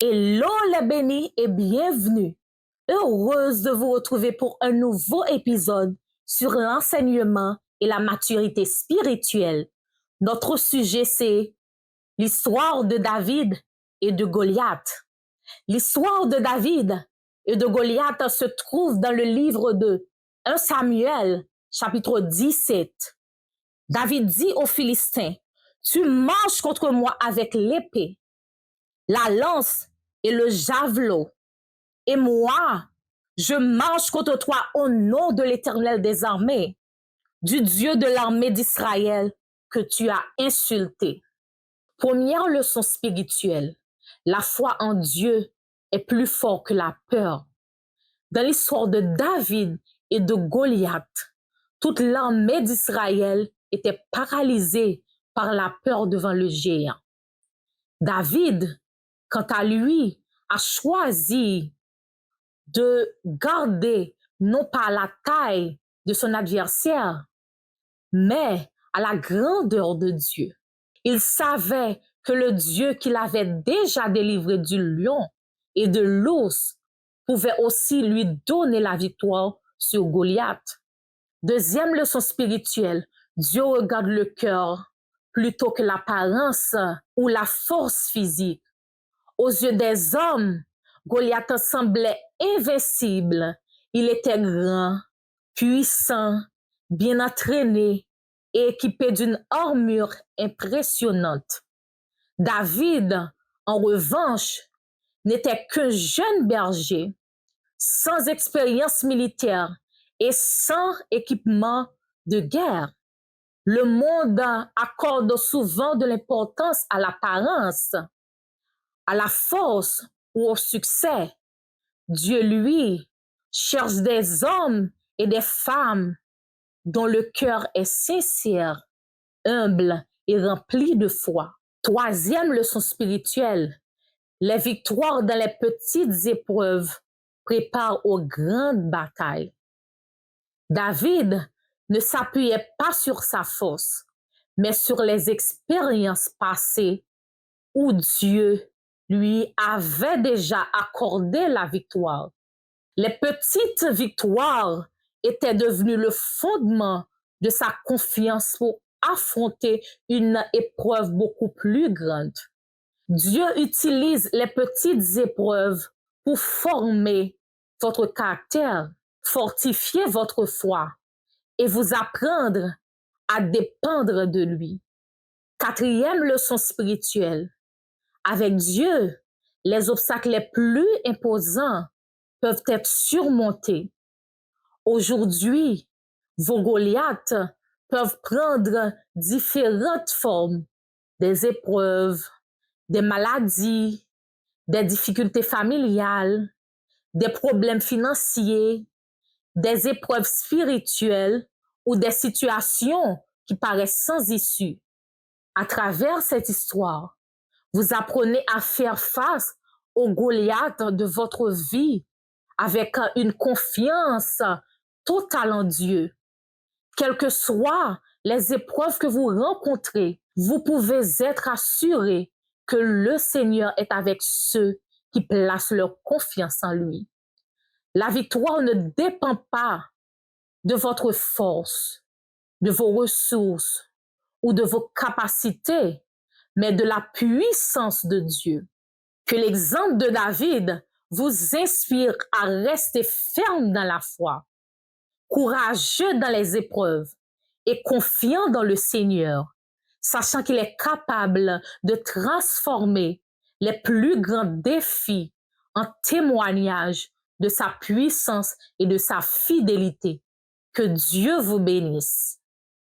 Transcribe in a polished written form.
Hello les bénis et bienvenue. Heureuse de vous retrouver pour un nouveau épisode sur l'enseignement et la maturité spirituelle. Notre sujet, c'est l'histoire de David et de Goliath. L'histoire de David et de Goliath se trouve dans le livre de 1 Samuel, chapitre 17. David dit aux Philistins, « Tu marches contre moi avec l'épée, la lance et le javelot. Et moi, je marche contre toi au nom de l'Éternel des armées, du Dieu de l'armée d'Israël que tu as insulté. » Première leçon spirituelle, la foi en Dieu est plus fort que la peur. Dans l'histoire de David et de Goliath, toute l'armée d'Israël était paralysée par la peur devant le géant. David, quant à lui, a choisi de garder non pas la taille de son adversaire, mais à la grandeur de Dieu. Il savait que le Dieu qu'il avait déjà délivré du lion et de l'ours pouvait aussi lui donner la victoire sur Goliath. Deuxième leçon spirituelle, Dieu regarde le cœur plutôt que l'apparence ou la force physique. Aux yeux des hommes, Goliath semblait invincible. Il était grand, puissant, bien entraîné et équipé d'une armure impressionnante. David, en revanche, n'était qu'un jeune berger, sans expérience militaire et sans équipement de guerre. Le monde accorde souvent de l'importance à l'apparence, à la force ou au succès. Dieu, lui, cherche des hommes et des femmes dont le cœur est sincère, humble et rempli de foi. Troisième leçon spirituelle, les victoires dans les petites épreuves préparent aux grandes batailles. David ne s'appuyait pas sur sa force, mais sur les expériences passées où Dieu lui avait déjà accordé la victoire. Les petites victoires étaient devenues le fondement de sa confiance pour affronter une épreuve beaucoup plus grande. Dieu utilise les petites épreuves pour former votre caractère, fortifier votre foi et vous apprendre à dépendre de lui. Quatrième leçon spirituelle. Avec Dieu, les obstacles les plus imposants peuvent être surmontés. Aujourd'hui, vos Goliaths peuvent prendre différentes formes, des épreuves, des maladies, des difficultés familiales, des problèmes financiers, des épreuves spirituelles ou des situations qui paraissent sans issue. À travers cette histoire, vous apprenez à faire face aux Goliaths de votre vie avec une confiance totale en Dieu. Quelles que soient les épreuves que vous rencontrez, vous pouvez être assuré que le Seigneur est avec ceux qui placent leur confiance en lui. La victoire ne dépend pas de votre force, de vos ressources ou de vos capacités, mais de la puissance de Dieu. Que l'exemple de David vous inspire à rester ferme dans la foi, courageux dans les épreuves et confiant dans le Seigneur, sachant qu'il est capable de transformer les plus grands défis en témoignage de sa puissance et de sa fidélité. Que Dieu vous bénisse.